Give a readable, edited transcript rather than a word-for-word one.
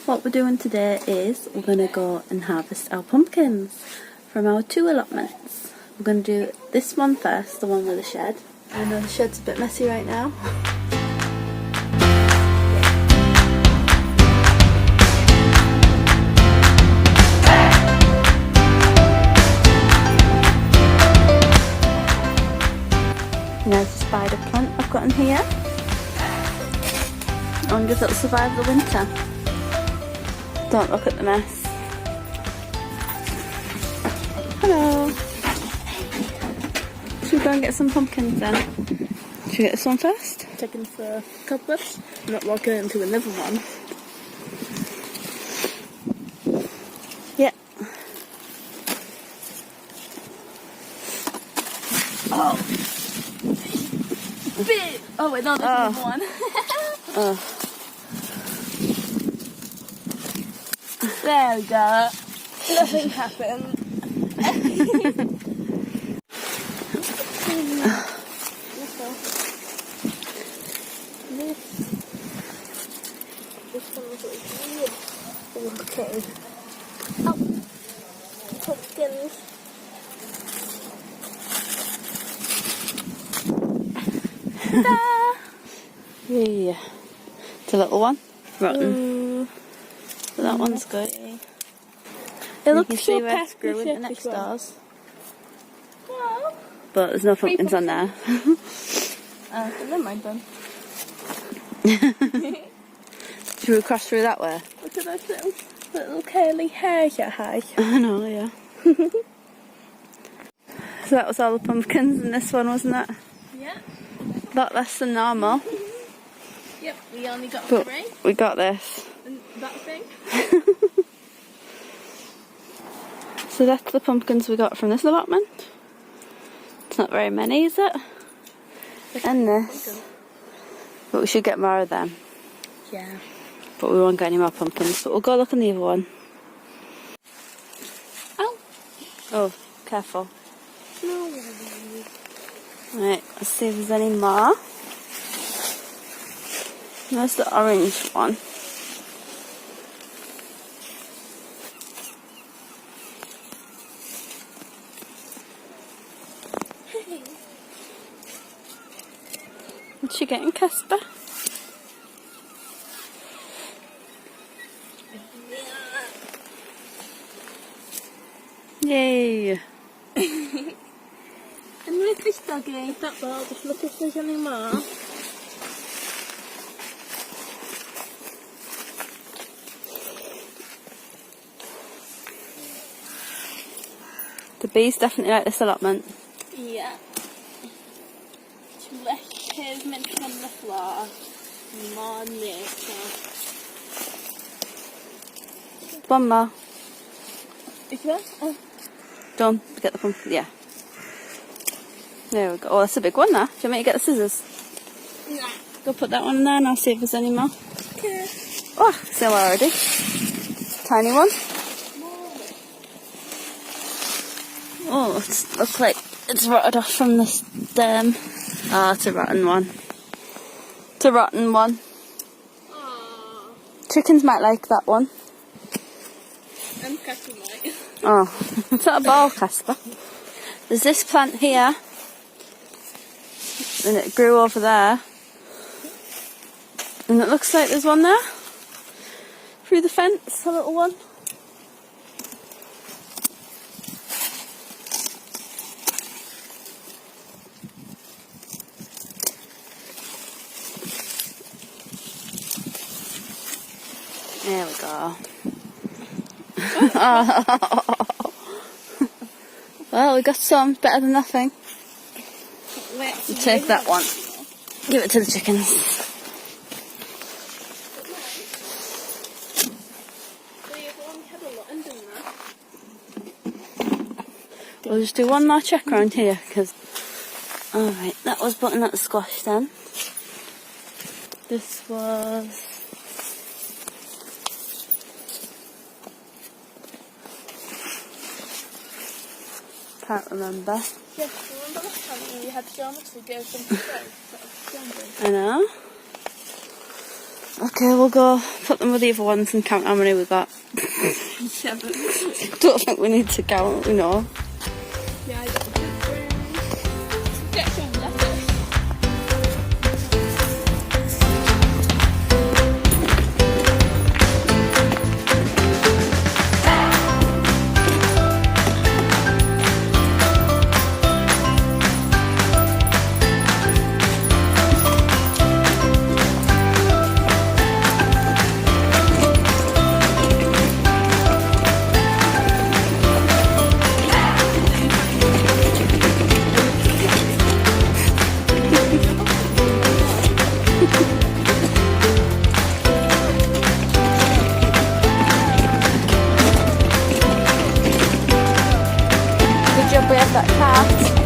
What we're doing today is we're going to go and harvest our pumpkins from our 2 allotments. We're going to do this one first, the one with the shed. I know the shed's a bit messy right now. And there's a spider plant I've got in here. I wonder if it'll survive the winter. Don't look at the mess. Hello. Should we go and get some pumpkins then? Should we get this one first? Checking for cobwebs. I'm not walking into another one. Yeah. Oh. Big. Oh wait, no, there's another one. Oh. There we go. Nothing happened. This one was weird. Okay. Oh, pumpkins. Ta-da! Yeah. It's a little one. Rotten. But that one's good. It looks so pesky with the next doors. Well, But there's no pumpkins on there. never mind then. Should we cross through that way? Look at those little curly hairs you have. I know, yeah. So that was all the pumpkins in this one, wasn't it? Yeah. A lot less than normal. Yep, we only got But 3. we got this. And that thing. So that's the pumpkins we got from this allotment. It's not very many, is it? And this. But we should get more of them. Yeah. But we won't get any more pumpkins. But we'll go look in the other one. Oh. Oh, careful. No. Right, let's see if there's any more. There's the orange one. What's she getting, Casper? Yay! And look at this doggy. That ball, just look if there's any more. The bees definitely like this allotment. Yeah. Too less pavement from the floor. More nature. One more. Is that? Oh. Done. Get the pumpkin. Yeah. There we go. Oh, that's a big one there. Do you want me to get the scissors? Nah. Go put that one in there and I'll see if there's any more. Okay. Oh, still already. Tiny one. Oh, it looks like it's rotted off from the stem. Ah, it's a rotten one. It's a rotten one. Aww. Chickens might like that one. And Cassie might. Oh, it's not a ball, Casper. There's this plant here. And it grew over there. And it looks like there's one there. Through the fence, a little one. There we go. Well, we got some, better than nothing. We'll take that one. Give it to the chickens. We'll just do one more check around here, because... Alright, that was butternut squash then. This was... Can't remember. Yes, remember last time you had so much to give them to go? I know. Okay, we'll go put them with the other ones and count how many we got. 7. Don't think we need to count, you know. Yeah, I got the get some lettuce. Good job we have that cat.